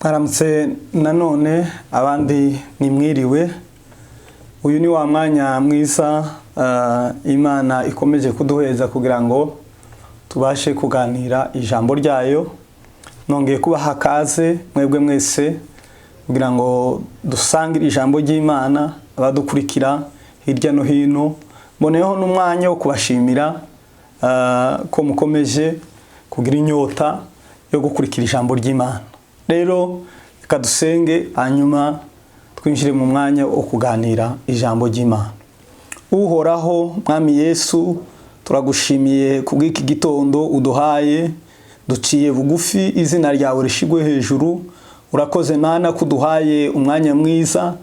Mwaramutse nanone abandi nimwiriwe. Uyu ni wa mwanya mwiza Imana ikomeje kuduheza kugira ngo tubashe kuganira ijambo ryayo. Nongeye kubaha kaze mwebwe mwese kugira ngo dusangire ijambo ry'Imana abadukurikira hirya no hino. Mboneyeho n'umwanya wo kubashimira ko mukomeje kugira inyota yo gukurikira ijambo ry'Imana. Rero reka dusenge hanyuma twinjire mu mwanya wo kuganira ijambo ry'Imana. Uhoraho Mwami Yesu, turagushimiye kubw'iki gitondo uduhaye, duciye bugufi izina ryawe rishigwe hejuru. Urakoze Mana kuduhaye umwanya mwiza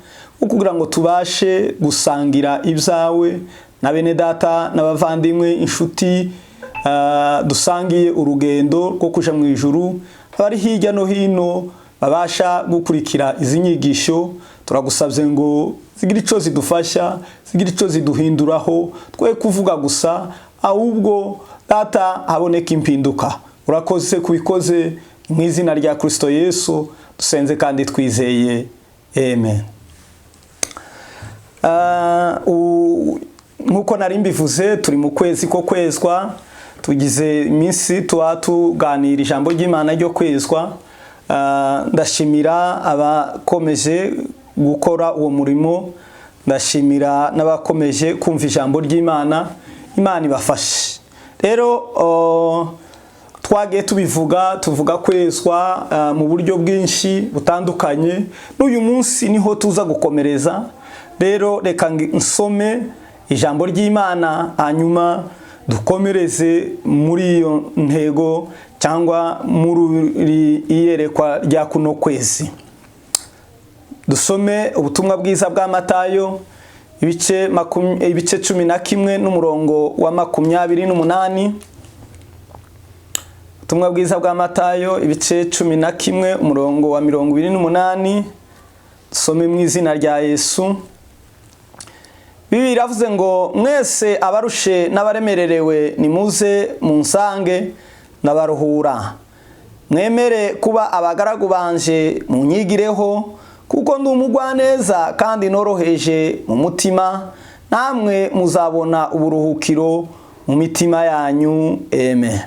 wo kugira ngo tubashe gusangira ibyawe na bene data n'abavandimwe, inshuti, dusangiye urugendo rwo kuja mu ijuru. Abari hirya no hino babasha gukurikira izi nyigisho, turagusabye ngo zigire ico zidufasha, zigire ico ziduhinduraho, twe kuvuga gusa ahubwo data haboneka impinduka. Urakoze kubikoze mu izina rya Kristo Yesu dusenze kandi twizeye, amen. Nkuko nari mbivuze, turi mu kwezi ko kwezwa, tugize iminsi tuganira ijambo ry'Imana ryo kwezwa. Ndashimira abakomeje gukora uwo murimo, ndashimira n'abakomeje kumva ijambo ry'Imana. Imana ibafashe. Rero twagiye tuvuga kwezwa mu buryo bwinshi butandukanye. N'uyu munsi niho tuza gukomereza. Rero reka nsome ijambo ry'Imana hanyuma dukomereze muri iyo ntego cyangwa muri iyerekwa rya kuno kwezi. Dusome ubutumwa bwiza bwa Matayo ibice 11 n'umurongo wa 28. Ubutumwa bwiza bwa Matayo ibice 11 umurongo wa 28. Dusome mu izina rya Yesu. Bibiliya iravuze ngo mwese abarushe n'abaremererewe nimuze munsange nabaruhura. Mwemere kuba abagaragu banje munyigireho, kuko ndi umugwaneza kandi noroheje mu mutima, namwe muzabona uburuhukiro mu mitima yanyu. Amen.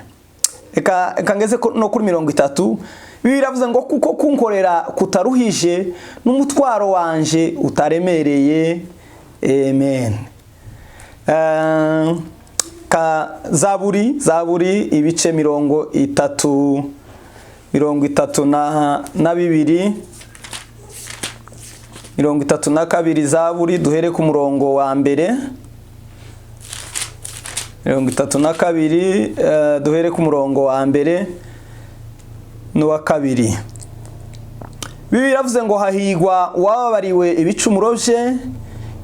Eka ngeze no kuri 30. Bibiliya iravuze ngo kuko kunkorera kutaruhije n'umutwaro wanje utaremereye. Amen. Zaburi ibice 32 32 Zaburi duhere ku murongo wa mbere. 32 duhere ku murongo wa mbere n'uwa kabiri. Bibiliya iravuze ngo hahigwa uwababariwe ibicumuro bye,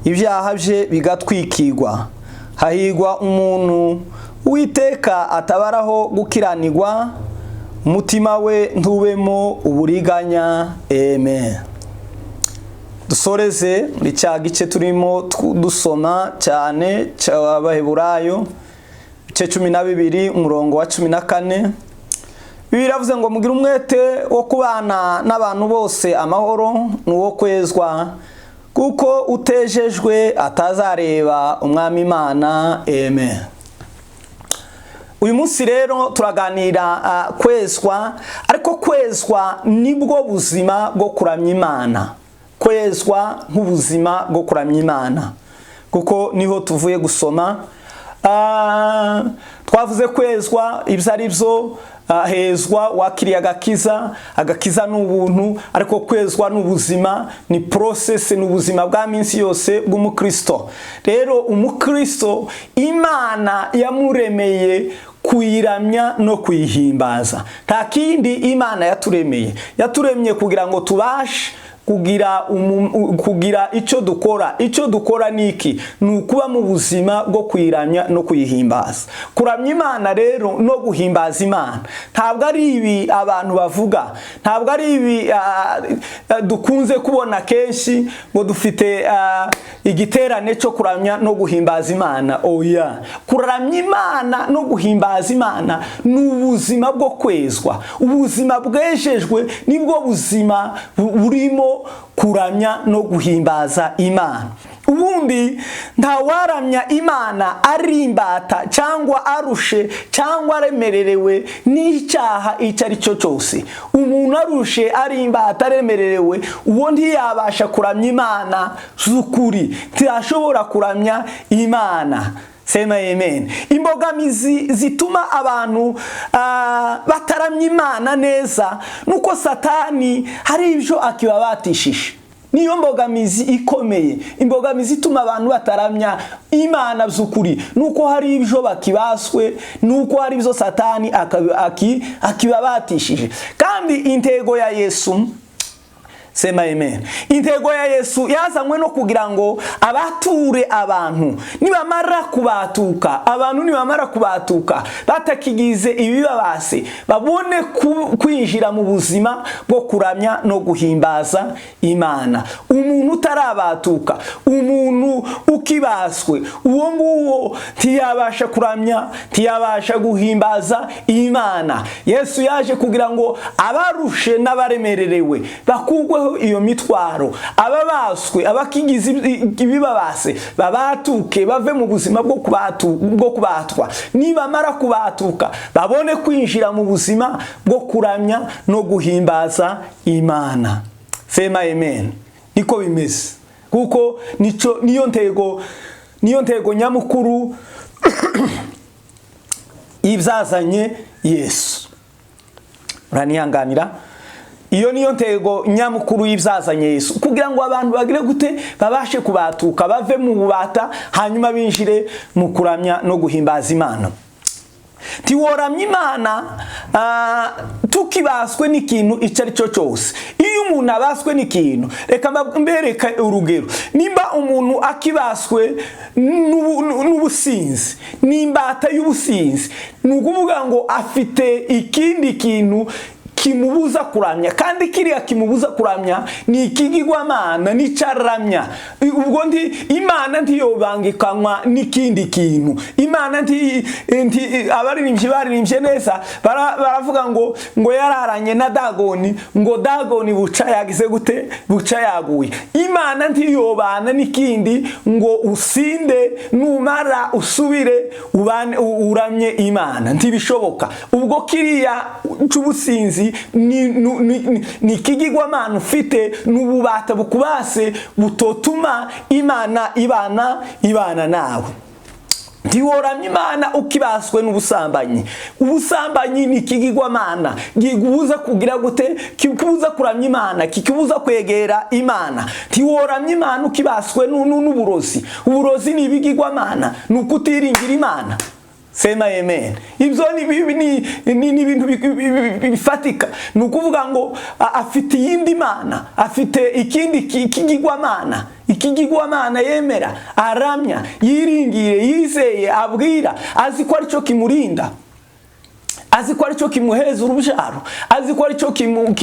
ibyaha bye bigatwikirwa. Hahigwa umuntu Uwiteka atabaraho gukiranirwa, umutima we ntubemo uburiganya. Amen. Dusoreze muri cya gice turimo dusoma cyane cy'Abaheburayo ibice 12 umurongo wa 14. Bibiliya iravuze ngo mugire umwete wo kubana n'abantu bose amahoro n'uwo kwezwa, kuko utejejwe atazareba umwami Imana. Amen. Uyu munsi rero turaganira kwezwa, ariko kwezwa nibwo buzima bwo kuramya Imana. Kwezwa nk'ubuzima bwo kuramya Imana, kuko niho tuvuye gusoma. Twavuze kwezwa ibyo ari byo. Hezwa wakiriye agakiza n'ubuntu, ariko kwezwa n'ubuzima, ni process, n'ubuzima bwa minsi yose bw'umukristo. Rero umukristo Imana yamuremeye kuyiramya no kuyihimbaza. Nta kindi Imana yaturemeye kugira ngo tubashe kugira icyo dukora niki ni ukuba mu buzima bwo kuyiramya no kuyihimbaza. Kuramya Imana rero no guhimbaza Imana ntabwo ari ibi abantu bavuga, ntabwo ari ibi dukunze kubona kenshi ngo dufite igiterane cyo kuramya no guhimbaza Imana. Oya, kuramya Imana no guhimbaza Imana ni ubuzima bwo kwezwa. Ubuzima bwejejwe nibwo buzima burimo kuramya no guhimbaza Imana. Ubundi ntawaramya Imana ari imbata cyangwa arushe cyangwa aremererewe n'icyaha icyo ari cyo cyose. Umuntu arushe, ari imbata, aremererewe, uwo ntiyabasha kuramya Imana z'ukuri, ntiyashobora kuramya Imana. Sema amen. Imbogamizi zituma abantu bataramya Imana neza nuko Satani hari ibyo akibabatishije. Niyo mbogamizi ikomeye, imbogamizi ituma abantu bataramya Imana by'ukuri nuko hari ibyo bakibaswe, nuko hari ibyo Satani akibabatishije. Kandi intego ya Yesu, sema amen, intego ya Yesu yazanywe no kugira ngo abature abantu nibamara kubatuka batakigize ibibabase, babone kwinjira mu buzima bwo kuramya no guhimbaza Imana. Umuntu utarabatuka, umuntu ukibaswe, uwo nguwo ntiyabasha kuramya, ntiyabasha guhimbaza Imana. Yesu yaje kugira ngo abarushe n'abaremererewe bakugwe iyo mitwaro, ababaswe, abakigize ibibabase babatuke, bave mu buzima bwo kubatwa. Nibamara kubatuka babone kwinjira mu buzima bwo kuramya no guhimbaza Imana. Sema amen. Niko bimeze, kuko niyo ntego nyamukuru ibyazanye Yesu. Uranihanganira? Iyo niyo ntego nyamukuru y'ibyazanye Yesu, kugira ngo abantu bagire gute, babashe kubatuka, bave mu bubata, hanyuma binjire mu kuramya no guhimbaza Imana. Tiworamya Imana tukibaswe n'ikintu icyo ari cyo cyose. Iyo umuntu abaswe n'ikintu, reka mbereka urugero. Nimba umuntu akibaswe n'ubusinzi, n'imbata y'ubusinzi, ni ukuvuga ngo afite ikindi kintu kimubuza kuramya, kandi kiriya kimubuza kuramya ni ikigirwamana, n'icaramya. Ubwo Imana ntiyobangikanywa n'ikindi kintu. Imana abaririmbye neza baravuga ngo yararanye na Dagoni, ngo Dagoni buca yagize gute, buca yaguye. Imana ntiyobana n'ikindi ngo usinde numara usubire uramye Imana, ntibishoboka. Ubwo kiriya cy'ubusinzi ni ikigirwamana ufite, n'ububata bukubase butotuma Imana ibana nawe. Ntiworamya Imana ukibaswe n'ubusambanyi. Ubusambanyi ni ikigirwamana kikubuza kugira gute, kikubuza kuramya Imana, kikubuza kwegera Imana. Ntiworamya Imana ukibaswe n'uburozi. Uburozi ni ibigirwamana, ni ukutiringira Imana. Sema amen. Ibyo ni ibintu bifatika. Ni ukuvuga ngo afite iyindi Mana, afite ikindi kigirwamana, ikigirwamana yemera, aramya, yiringire, yizeye, abwira, azi ko ari cyo kimurinda, azi ko ari cyo kimuheza urubyaro, azi ko ari cyo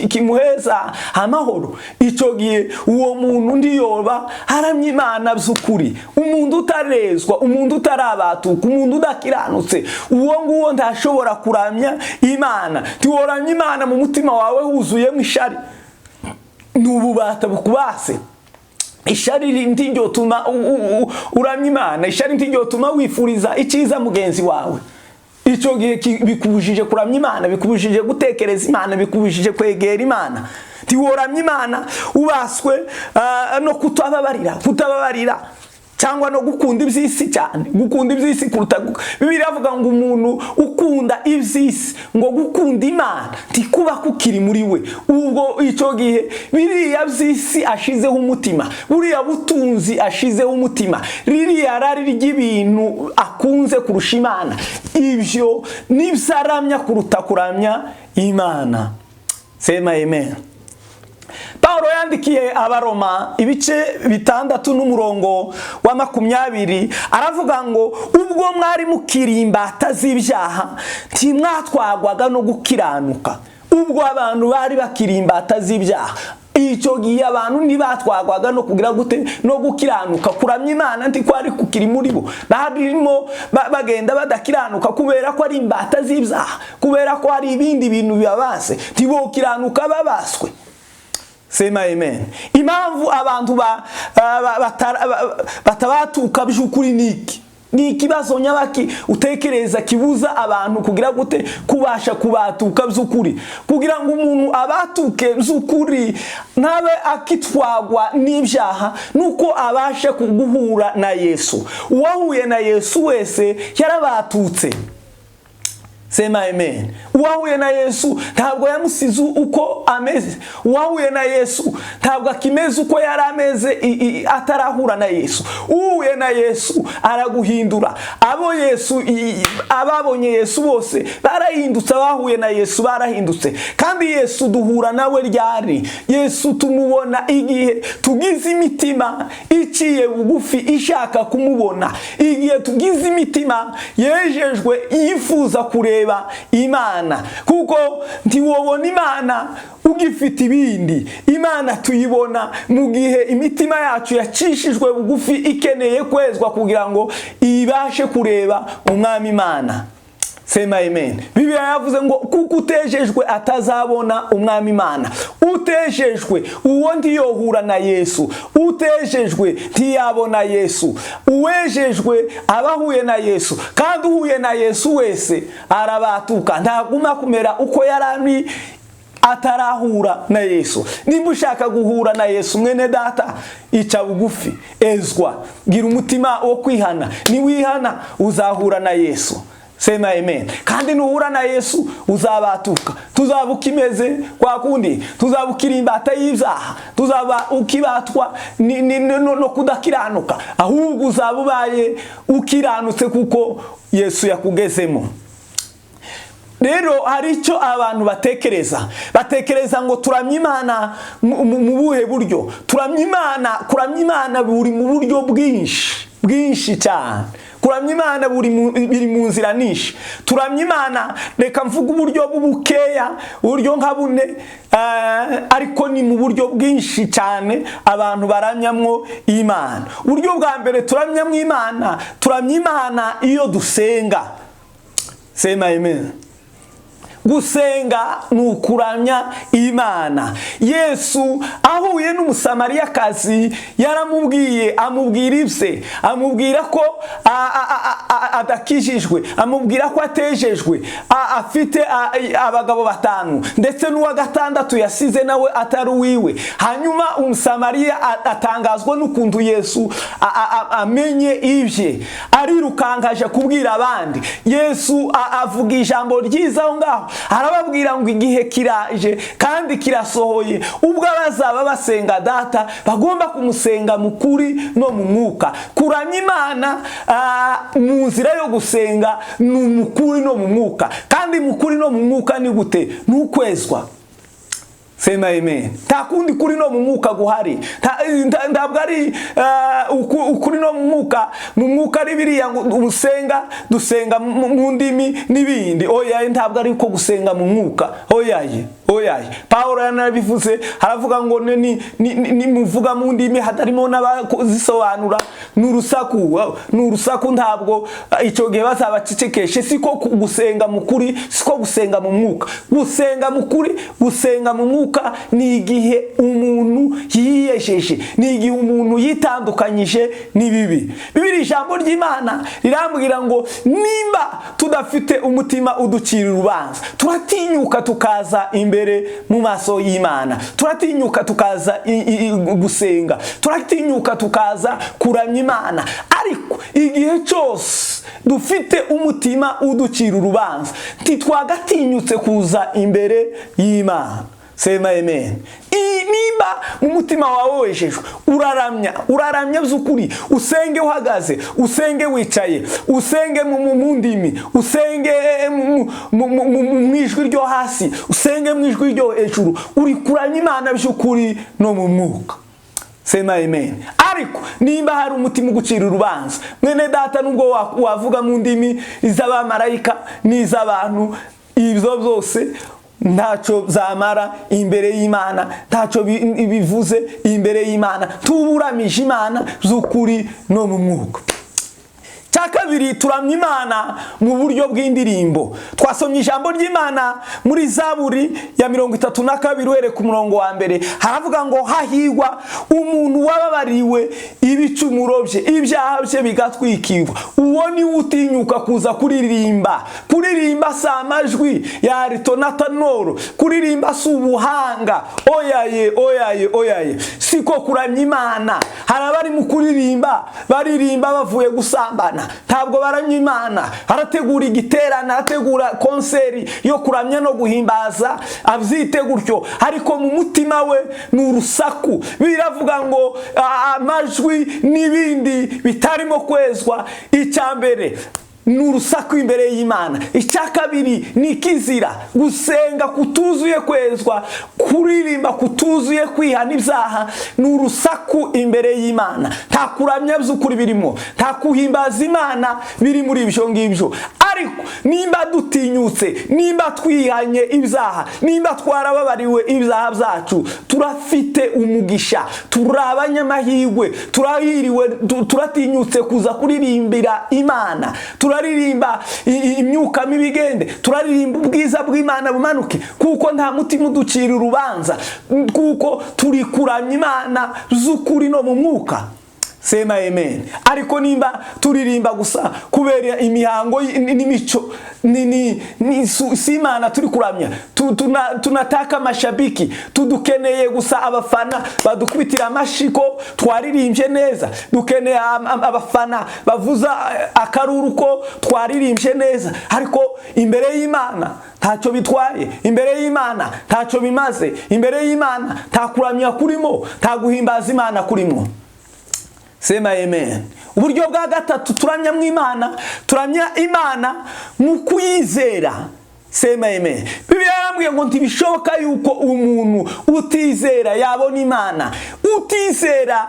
kimuheza amahoro. Icyo gihe uwo muntu ndiyoba aramya Imana by'ukuri. Umuntu utarezwa, umuntu utarabatuka, umuntu udakiranutse, uwo nguwo ntashobora kuramya Imana. Tiworamya Imana mu mutima wawe huzuyemo ishari n'ububata bukubase. Ishari ntiryotuma uramya Imana, ishari ntiryotuma wifuriza icyiza mugenzi wawe. Icyo gihe bikubujije kuramya Imana, bikubujije gutekereza Imana, bikubujije kwegera Imana. Tiworamya Imana ubaswe no kutababarira cyangwa no gukunda iby'isi cyane, gukunda iby'isi kuruta. Bibiliya avuga ngo umuntu ukunda iby'isi, ngo gukunda Imana ntikuba kukiri muri we. Ubwo icyo gihe biriya by'isi ashizeho umutima, buriya butunzi ashizeho umutima, ririya rari ry'ibintu akunze kurusha Imana, ibyo nibyo aramya kuruta kuramya Imana. Sema amen. Pawulo yandikiye Abaroma ibice 6 n'umurongo wa 20 aravuga ngo ubwo mwari mukiri imbata z'ibyaha ntimwatwagwaga no gukiranuka. Ubwo abantu bari bakiri imbata z'ibyaha, icyo gihe abantu ntibatwagwaga no kugira gute no gukiranuka. Kuramya Imana ntikwari kukiri muri bo, barimo bagenda badakiranuka kubera ko ari imbata z'ibyaha, kubera ko hari ibindi bintu bibabase, ntibokiranuka babaswe. Sema amen. Impamvu abantu batabatuka by'ukuri niki? Ni ikibazo nyabaki utekereza kibuza abantu kugira gute kubasha kubatuka by'ukuri? Kugira ngo umuntu abatuke by'ukuri ntabe akitwagwa n'ibyaha, nuko abashe kuguhura na Yesu. Uwahuye na Yesu wese yarabatutse. Sema amen. Uwahuye na Yesu ntabwo yamusize uko ameze. Uwahuye na Yesu ntabwo akimeze uko yari ameze atarahura na Yesu. Uhuye na Yesu araguhindura. Ababonye Yesu bose barahindutse, abahuye na Yesu barahindutse. Kandi Yesu duhura nawe ryari? Yesu tumubona igihe tugize imitima iciye bugufi ishaka kumubona, igihe tugize imitima yejejwe yifuza kureba Imana. Kuko ntiwobona Imana ugifite ibindi. Imana tuyibona mu gihe imitima yacu yacishijwe bugufi ikeneye kwezwa kugira ngo ibashe kureba umwami Imana. Sema amen. Bibiliya yavuze ngo kuko utejejwe atazabona umwami Imana. Utejejwe uwo ntiyohura na Yesu. Utejejwe ntiyabona Yesu. Uwejejwe abahuye na Yesu. Kandi uhuye na Yesu wese arabatuka, ntaguma kumera uko yarari atarahura na Yesu. Nimba ushaka guhura na Yesu mwene data, ica bugufi, ezwa, gira umutima wo kwihana. Niwihana uzahura na Yesu. Sema amen. Kandi nuhura na Yesu uzabatuka. Tuzaba ukimeze kwa kundi, tuzaba ukiri imbata y'ibyaha, tuzaba ukibatwa no kudakiranuka, ahubwo uzaba ubaye ukiranutse kuko Yesu yakugezemo. Rero hari icyo abantu batekereza ngo turamya Imana mu buhe buryo? Kuramya Imana buri mu buryo bwinshi cyane. Kuramya Imana biri mu nzira nyinshi. Turamya Imana, reka mvuga uburyo bubukeya, uburyo nka bune, ariko ni mu buryo bwinshi cyane abantu baramyamwo Imana. Uburyo bwa mbere turamyamwo Imana, turamya Imana iyo dusenga. Sema amen. Gusenga ni ukuramya Imana. Yesu ahuye n'umusamariyakazi yaramubwiye, amubwira ibye, amubwira ko adakijijwe, amubwira ko atejejwe, afite abagabo 5 ndetse n'uwa 6 yasize nawe atari uwiwe. Hanyuma umusamariya atangazwa n'ukuntu Yesu amenye ibye, arirukankaje kubwira abandi. Yesu avuga ijambo ryiza aho ngaho, arababwira ngo igihe kiraje kandi kirasohoye ubwo abazaba basenga Data bagomba kumusenga mu kuri no mu mwuka. Kuramya Imana mu nzira yo gusenga ni mu kuri no mu mwuka. Kandi mu kuri no mu mwuka ni gute? Ni ukwezwa. Sema amen. Nta kundi kuri no mu mwuka guhari. Ndabwo ari ukuri no mu mwuka ari biriya usenga dusenga mu ndimi n'ibindi. Oya, ntabwo ari uko gusenga mu mwuka. Oyaye. Pawulo yanabivuze, haravuga ngo ni muvuga mu ndimi hatarimo n'abazisobanura n'urusaku. Ntabwo icyo gihe bazabacecekeshe. Siko gusenga mu kuri, siko gusenga mu mwuka. Gusenga mu kuri, gusenga mu mwuka ni igihe umuntu yiyejeje, ni igihe umuntu yitandukanyije n'ibibi. Bibiri ijambo ry'Imana rirambwira ngo nimba tudafite umutima uducira urubanza, turatinyuka tukaza imbere mu maso y'Imana, turatinyuka tukaza gusenga, turatinyuka tukaza kuramya Imana. Ariko igihe cyose dufite umutima uducira urubanza, ntitwagatinyutse kuza imbere y'Imana. Sema amen. Nimba mu mutima wawe wejejwe uraramya by'ukuri, usenge uhagaze, usenge wicaye, usenge mu ndimi, usenge mu ijwi ryo hasi, usenge mu ijwi ryo hejuru, uri kuramya Imana by'ukuri no mu mwuka. Sema amen. Ariko nimba hari umutima ugucira urubanza, mwene data, nubwo wavuga mu ndimi iz'abamarayika n'iz'abantu, ibyo byose ntacyo zamara imbere y'Imana, ntacyo bivuze imbere y'Imana. Tuburamije Imana by'ukuri no mu mwuka. Cya kabiri, turamya Imana mu buryo bw'indirimbo. Twasomye ijambo ry'Imana muri Zaburi ya 32 uhereye ku murongo wa mbere. Haravuga ngo hahigwa umuntu wababariwe ibicumuro bye, ibyaha bye bigatwikirwa. Uwo ni utinyuka kuza kuririmba. Kuririmba si amajwi ya ritonatanoro, kuririmba si ubuhanga. Oyaye siko kuramya Imana. Hari abari mu kuririmba baririmba bavuye gusambana, ntabwo baramya Imana. Arategura igiterane, arategura konseri yo kuramya no guhimbaza, abyite gutyo, ariko mu mutima we ni urusaku. Biravuga ngo amajwi n'ibindi bitarimo kwezwa. Icya mbere ni urusaku imbere y'Imana. Icya kabiri ni ikizira, gusenga kutuzuye kwezwa, kuririmba kutuzuye kwihana ibyaha, ni urusaku imbere y'Imana. Nta kuramya by'ukuri birimo, nta kuhimbaza Imana biri muri ibyo ngibyo. Ariko nimba dutinyutse, nimba twihanye ibyaha, nimba twarababariwe ibyaha byacu, turafite umugisha, turi abanyamahirwe, turahiriwe, turatinyutse kuza kuririmbira Imana. Turaririmba imyuka mibi igende, turaririmba ubwiza bw'Imana bumanuke, kuko nta mutima uducira urubanza, kuko turi kuramya Imana z'ukuri no mu mwuka. Sema amen. Ariko nimba turirimba gusa kubera imihango n'imico, si Imana turi kuramya. Tunataka mashabiki, tudukeneye gusa abafana badukubitira amashiko twaririmbye neza, dukeneye abafana bavuza akaruru ko twaririmbye neza. Ariko imbere y'Imana ntacyo bitwaye, imbere y'Imana ntacyo bimaze, imbere y'Imana nta kuramya kurimo, nta guhimbaza Imana kurimo. Sema amen. Uburyo bwa gatatu turamya Imana mu kuyizera. Sema amen. Bibiliya yarambwiye ngo ntibishoboka yuko umuntu utizera yabona Imana. Utizera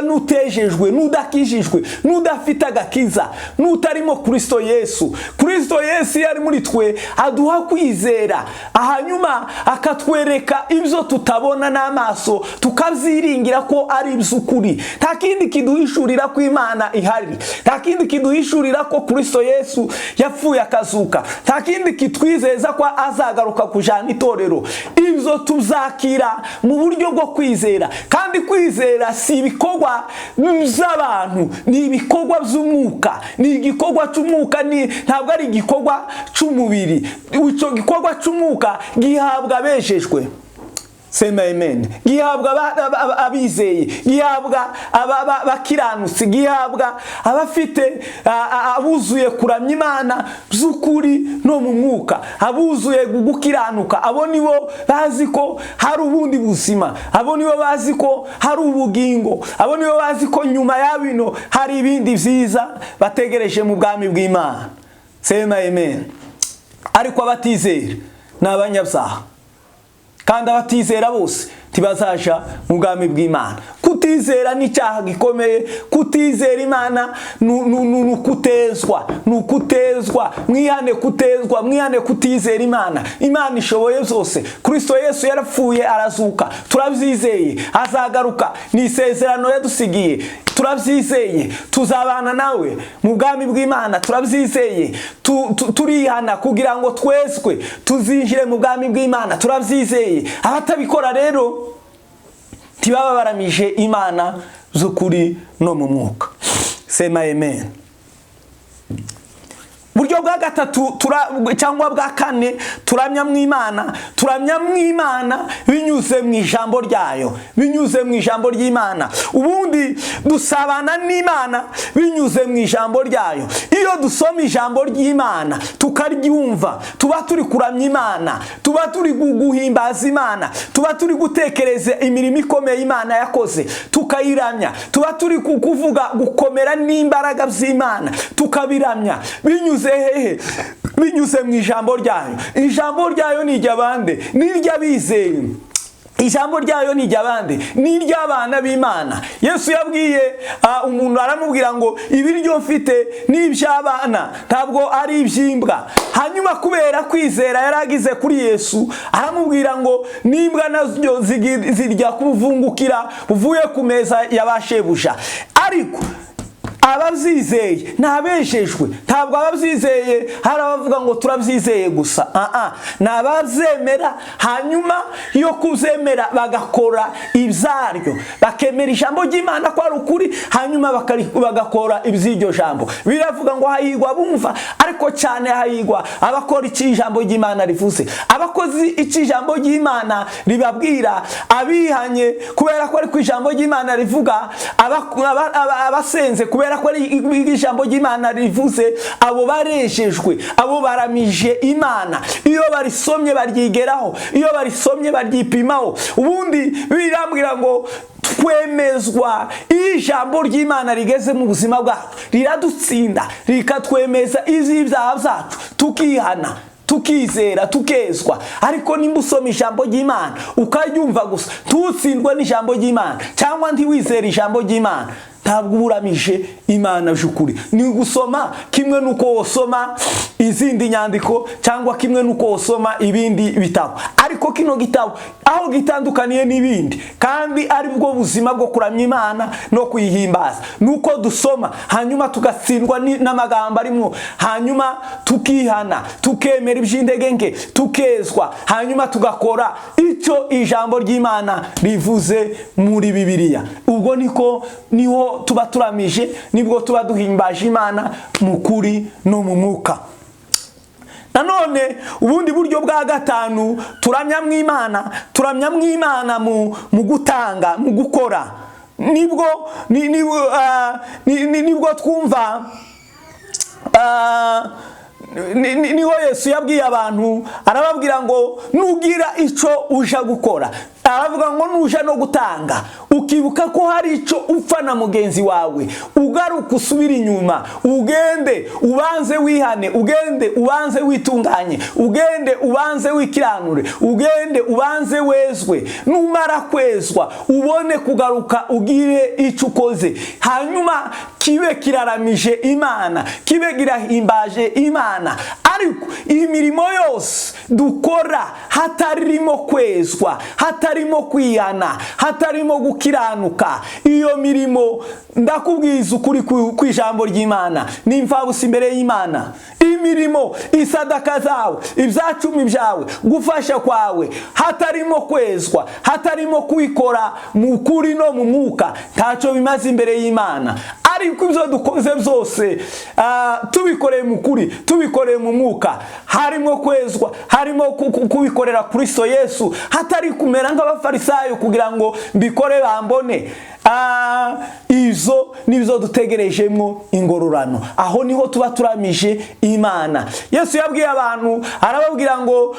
nutejejwe, nudakijijwe, nudafite agakiza, nutarimo Kristo Yesu. Kristo Yesu yari muri twe aduha kwizera, hanyuma akatwereka ibyo tutabona n'amaso, tukabyiringira ko ari iby'ukuri. Nta kindi kiduhishurira ko Imana ihari, nta kindi kiduhishurira ko Kristo Yesu yapfuye akazuka, nta kindi kitwizeza ko azagaruka kujana itorero. Ibyo tuzakira mu buryo bwo kwizera. Kandi kwizera si ibikorwa by'abantu, ni ibikorwa by'umwuka. Ni igikorwa cy'umwuka, ntabwo ari igikorwa cy'umubiri. Icyo gikorwa cy'umwuka gihabwa abejejwe. Sema amen. Gihabwa abizeye, gihabwa abakiranutsi, gihabwa abafite abuzuye kuramya Imana by'ukuri no mu mwuka, abuzuye gukiranuka. Abo nibo bazi ko hari ubundi buzima, abo nibo bazi ko hari ubugingo, abo nibo bazi ko nyuma ya bino hari ibindi byiza bategereje mu bwami bw'Imana. Sema amen. Ariko abatizera ni abanyabyaha, kandi abatizera bose tibazaja mu bwami bw'Imana. Kutizera ni icyaha gikomeye. Kutizera Imana nukutezwa. Mwihane kutezwa, mwihane kutizera Imana. Imana ishoboye byose. Kristo Yesu yarapfuye arazuka, turabyizeye. Azagaruka, ni isezerano yadusigiye, turabyizeye. Tuzabana nawe mu bwami bw'Imana, turabyizeye. Turihana kugira ngo twezwe, tuzinjire mu bwami bw'Imana, turabyizeye. Abatabikora rero ntibaba baramije Imana z'ukuri no mu mwuka. Sema amen. buryo bwa gatatu cyangwa bwa kane turamya mu Imana binyuze mu ijambo ryayo, binyuze mu ijambo ry'Imana. Ubundi dusabana n'Imana binyuze mu ijambo ryayo. Iyo dusoma ijambo ry'Imana tukaryumva, tuba turi kuramya Imana, tuba turi guhimbaza Imana, tuba turi gutekereza imirimo ikomeye Imana yakoze tukayiramya, tuba turi kuvuga gukomera n'imbaraga z'Imana tukabiramya. Binyuze hehe? Binyuze mu ijambo ryayo. Ijambo ryayo ni iry'abande, ni iry'abizeye. Ijambo ryayo ni iry'abande, ni iry'abana b'Imana. Yesu yabwiye umuntu, aramubwira ngo ibiryo mfite ni iby'abana, ntabwo ari iby'imbwa. Hanyuma kubera kwizera yaragize kuri Yesu, aramubwira ngo n'imbwa nazo zirya kubuvungukira buvuye ku meza y'abashebuja. Ariko ababyizeye ntabeshejwe, ntabwo ababyizeye hari abavuga ngo turabyizeye gusa. N'ababyemera, hanyuma yo kuzemera bagakora ibyaryo, bakemera ijambo ry'Imana ko ari ukuri, hanyuma bagakora iby'iryo jambo. Biravuga ngo hahigwa bumva, ariko cyane hahigwa abakora icyo ijambo ry'Imana rivuze. Abakozi icyo ijambo ry'Imana ribabwira, abihanye kubera ko ari ku ijambo ry'Imana rivuga, abasenze kubera ko ari ijambo ry'Imana rivuze, abo barejejwe, abo baramije Imana. Iyo barisomye baryigeraho, iyo barisomye baryipimaho. Ubundi birambwira ngo twemezwa iyo ijambo ry'Imana rigeze mu buzima bwacu, riradutsinda rikatwemeza iz'ibyaha byacu, tukihana, tukizera, tukezwa. Ariko nimba usoma ijambo ry'Imana ukaryumva gusa, ntutsindwe n'ijambo ry'Imana cyangwa ntiwizere ijambo ry'Imana, ntabwo uramije Imana by'ukuri. Ni gusoma kimwe nuko wosoma izindi nyandiko, cyangwa kimwe nuko wosoma ibindi bitabo. Ariko kino gitabo aho gitandukaniye n'ibindi, kandi ari bwo buzima bwo kuramya Imana no kuyihimbaza, nuko dusoma hanyuma tugatsindwa n'amagambo arimo, hanyuma tukihana, tukemera iby'intege nke, tukezwa, hanyuma tugakora icyo ijambo ry'Imana rivuze muri Bibiliya. Ubwo niho tuba turamije, nibwo tuba duhimbaje Imana mu kuri no mu mwuka. Nanone ubundi buryo bwa gatanu turamya mu Imana mu gutanga, mu gukora. Nibwo twumva niho Yesu yabwiye abantu, arababwira ngo nugira icyo uja gukora, aravuga ngo nuja no gutanga, ukibuka ko hari icyo upfa na mugenzi wawe, ugaruka usubira inyuma, ugende ubanze wihane, ugende ubanze witunganye, ugende ubanze wikiranure, ugende ubanze wezwe. Numara kwezwa ubone kugaruka ugire icyo ukoze, hanyuma kibe kiraramije Imana, kibe kirahimbaje Imana. Ariko imirimo yose dukora hatarimo kwezwa, hatarimo kwihana, hatarimo gukiranuka, iyo mirimo ndakubwiza ukuri ku ijambo ry'Imana ni imfabusa imbere y'Imana. Imirimo, isadaka zawe, ibyacumi byawe, gufasha kwawe, hatarimo kwezwa, hatarimo kwikora mu kuri no mu mwuka, ntacyo bimaze imbere y'Imana. Ariko ibyo dukoze byose tubikoreye mu kuri, tubikoreye mu mwuka, harimo kwezwa, harimo kubikorera Kristo Yesu, hatari kumera nk'abafarisayo kugira ngo mbikore bambone. Izo nizo dutegerejemo ingororano. Aho niho tuba turamije Imana. Yesu yabwiye abantu, arababwira ngo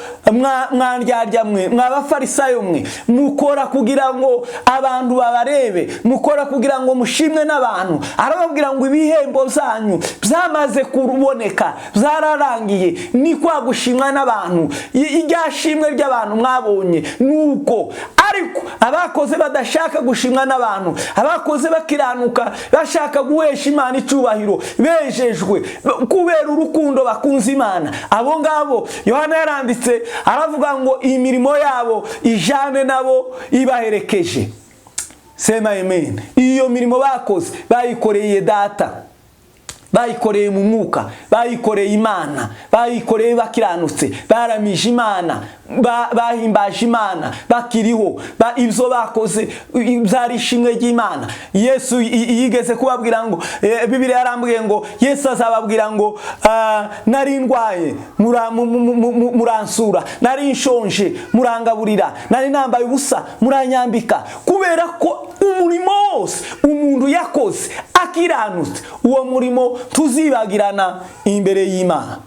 mwandyarya mwe, mwabafarisayo mwe, mukora kugira ngo abantu babarebe, mukora kugira ngo mushimwe n'abantu. Arababwira ngo ibihembo byanyu byamaze kuboneka, byararangiye, ni kwa gushimwa n'abantu. Iryashimwe ry'abantu mwabonye nuko. Ariko abakoze badashaka gushimwa n'abantu, abakoze bakiranuka, bashaka guhesha Imana icyubahiro, bejejwe kubera urukundo bakunze Imana, abo ngabo Yohana yaranditse aravuga ngo imirimo yabo ijane nabo ibaherekeje. Sema amen. Iyo mirimo bakoze bayikoreye Data, bayikoreye mu mwuka, bayikoreye Imana, bayikoreye bakiranutse, baramije Imana, bahimbaje Imana bakiriho, ibyo bakoze byari ishimwe ry'Imana. Yesu yigeze kubabwira ngo, Bibiliya yarambwiye ngo Yesu azababwira ngo nari ndwaye muransura, nari nshonje murangaburira, nari nambaye ubusa muranyambika. Kubera ko umurimo wose umuntu yakoze akiranutse, uwo murimo tuzibagirana imbere y'Imana.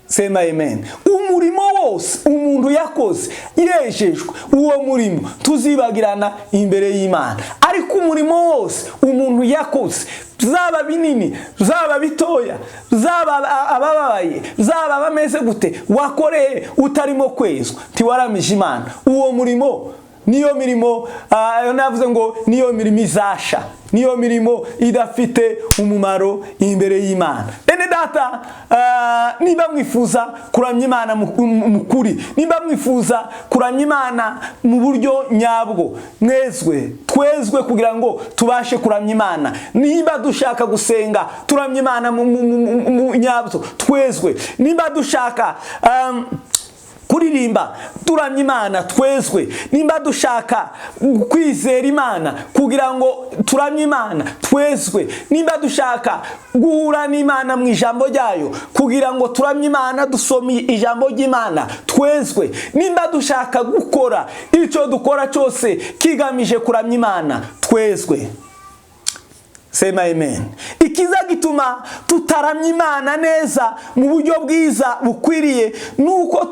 Sema amen. Umurimo wose umuntu yakoze yejejwe, uwo murimo tuzibagirana imbere y'Imana. Ariko umurimo wose umuntu yakoze, zaba binini zaba bitoya, zaba ababaye zaba bameze gute, wakoreye utarimo kwezwa, ntiwaramije Imana, uwo murimo niyo mirimo navuze ngo niyo mirimo izasha, niyo mirimo idafite umumaro imbere y'Imana. Bene data, niba mwifuza kuramya Imana mukuri, niba mwifuza kuramya Imana mu buryo nyabwo, twezwe kugira ngo tubashe kuramya Imana. Niba dushaka gusenga turamya Imana mu nyabwo, twezwe. Niba dushaka kuririmba turamya Imana, twezwe. Nimba dushaka kwizera Imana kugira ngo turamye Imana, twezwe. Nimba dushaka guhura n'Imana mu ijambo ryayo kugira ngo turamye Imana dusome ijambo ry'Imana, twezwe. Nimba dushaka gukora icyo dukora cyose kigamije kuramya Imana, twezwe. Sema amen. Ikiza gituma tutaramya Imana neza mu buryo bwiza bukwiriye nuko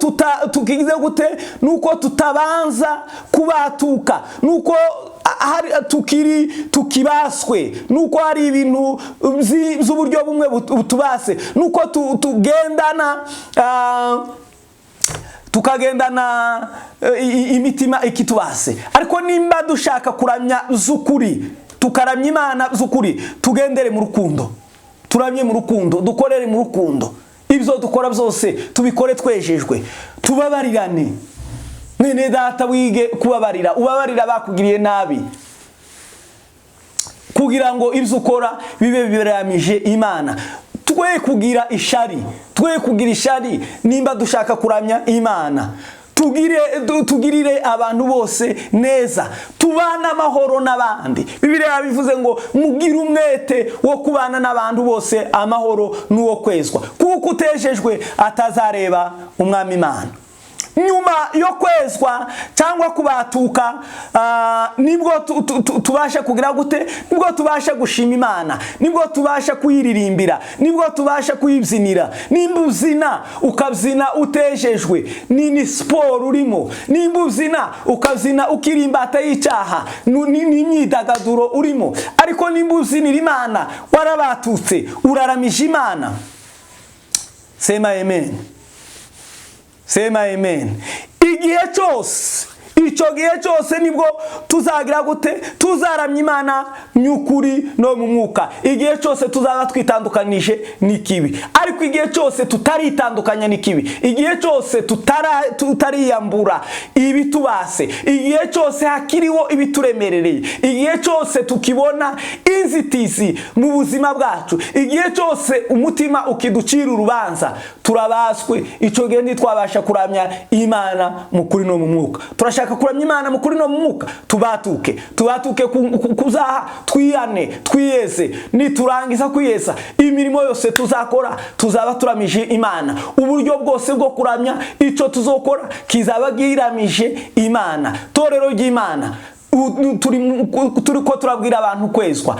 tukigize gute, nuko tutabanza kubatuka, nuko tukibaswe, nuko hari ibintu z'uburyo bumwe butubase, nuko tukagendana imitima ikitubase. Ariko nimba dushaka kuramya z'ukuri, tukaramya Imana z'ukuri, tugendere mu rukundo, turamye mu rukundo, dukorere mu rukundo. Ibyo dukora byose tubikore twejejwe, tubabarirane. Mwene data, wige kubabarira, ubabarira bakugiriye nabi, kugira ngo ibyo ukora bibe biberamije Imana. Twe kugira ishari nimba dushaka kuramya Imana. Tugirire abantu bose neza, tubana amahoro n'abandi. Bibiliya bivuze ngo mugire umwete wo kubana n'abantu bose amahoro n'uwo kwezwa, kuko utejejwe atazareba umwami Imana. Nyuma yo kwezwa cyangwa kubatuka, nibwo tubasha kugira gute, nibwo tubasha gushima Imana, nibwo tubasha kuyiririmbira, nibwo tubasha kuyibyinira. Nimba uzina ukabyina utejejwe, ni siporo urimo. Nimba uzina ukabyina ukirimbata y'icyaha, ni imyidagaduro urimo. Ariko nimba uzinira Imana warabatutse, uraramije Imana. Sema amen. Sema amen. Icyo gihe cyose nibwo tuzagira gute, tuzaramya Imana nyukuri no mu mwuka. Igihe cyose tuzaba twitandukanije n'ikibi. Ariko igihe cyose tutaritandukanya n'ikibi, igihe cyose tutariyambura ibitubase, igihe cyose hakiriho ibituremerereye, igihe cyose tukibona inzitizi mu buzima bwacu, igihe cyose umutima ukiducira urubanza, turabaswe. Icyo gihe ntitwabasha kuramya Imana mu kuri no mu mwuka. Turashaka kuramya Imana mu kuri no mu mwuka, tubatuke kuzaha, twiyane, twiyeze. Niturangiza kwiyeza, imirimo yose tuzakora tuzaba turamije Imana. Uburyo bwose bwo kuramya icyo tuzokora kizaba giramije Imana. Torero ry'Imana, turi ko turabwira abantu kwezwa,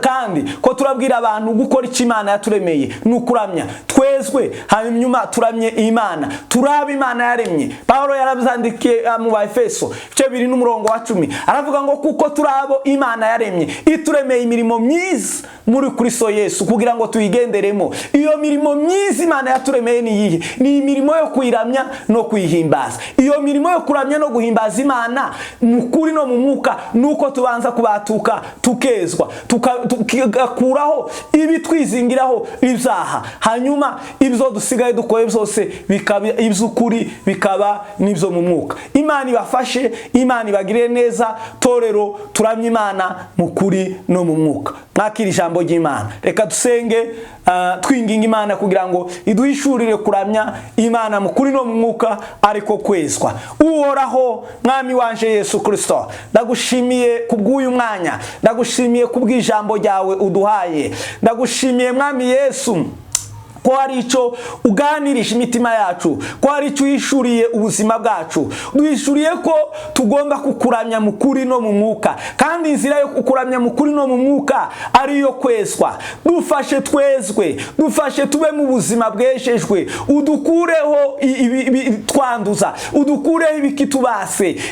kandi ko turabwira abantu gukora icyo Imana yaturemeye nukuramya. Twezwe, hanyuma turamye Imana, turaba Imana yaremye. Paulo yarabyandikiye mu Efeso 2:10, aravuga ngo kuko turabo Imana yaremye ituremeye imirimo myiza muri Kristo Yesu kugira ngo tuyigenderemo. Iyo mirimo myiza Imana yaturemeye ni iyihe? Ni imirimo yo kuyiramya no kuyihimbaza. Iyo mirimo yo kuramya no guhimbaza Imana mu kuri no mu mwuka nuko tubanza kubatuka tukezwa tukakuraho ibitwizingiraho ibyaha, hanyuma ibyo dusigaye dukoye byose bikaba iby'ukuri, bikaba n'ibyo mu mwuka. Imana ibafashe, Imana ibagirire neza. Torero turamye Imana mu kuri no mu mwuka. Mwakira ijambo ry'Imana. Reka dusenge twinginga Imana kugira ngo iduhishurire kuramya Imana mu kuri no mu mwuka, ariko kwezwa. Uhoraho mwami wanje Yesu Kristo, ndagushimiye kubw'uyu mwanya, ndagushimiye kubw'ijambo ryawe uduhaye, ndagushimiye mwami Yesu ko hari icyo uganirije imitima yacu, ko hari icyo uhishuriye ubuzima bwacu. Duhishuriye ko tugomba kukuramya mu kuri no mu mwuka, kandi inzira yo kukuramya mu kuri no mu mwuka ariyo kwezwa. Dufashe twezwe, dufashe tube mu buzima bwejejwe, udukureho twanduza, udukureho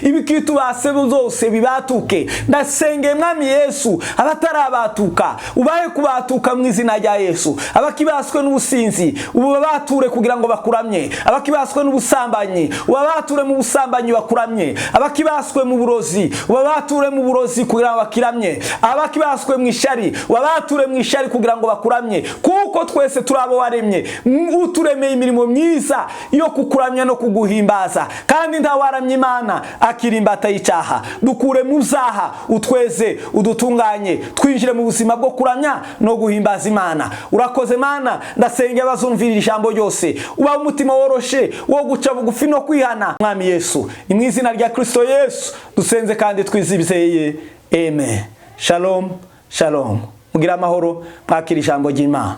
ibikitubase byose bibatuke. Ndasenge mwami Yesu abatarabatuka ubahe kubatuka mu izina rya Yesu. Abakibaswe n'ubusinzi ubabature kugira ngo bakuramye, abakibaswe n'ubusambanyi ubabature mu busambanyi bakuramye, abakibaswe mu burozi ubabature mu burozi kugira ngo bakiramye, abakibaswe mu ishari ubabature mu ishari kugira ngo bakuramye, kuko twese turabo waremye uturemeye imirimo myiza yo kukuramya no kuguhimbaza, kandi ntawaramye Imana akirimbata y'icyaha. Dukure mu byaha, utweze, udutunganye, twinjire mu buzima bwo kuramya no guhimbaza Imana. Urakoze Mana, ndasenge abazumvira ijambo ryose uba umutima woroshe wo guca bugufi no kwihana. Mwami Yesu, ni mu izina rya Kristo Yesu dusenze kandi twizibizeye, amen. Shalom, shalom. Mugira amahoro, mwakira ijambo ry'Imana.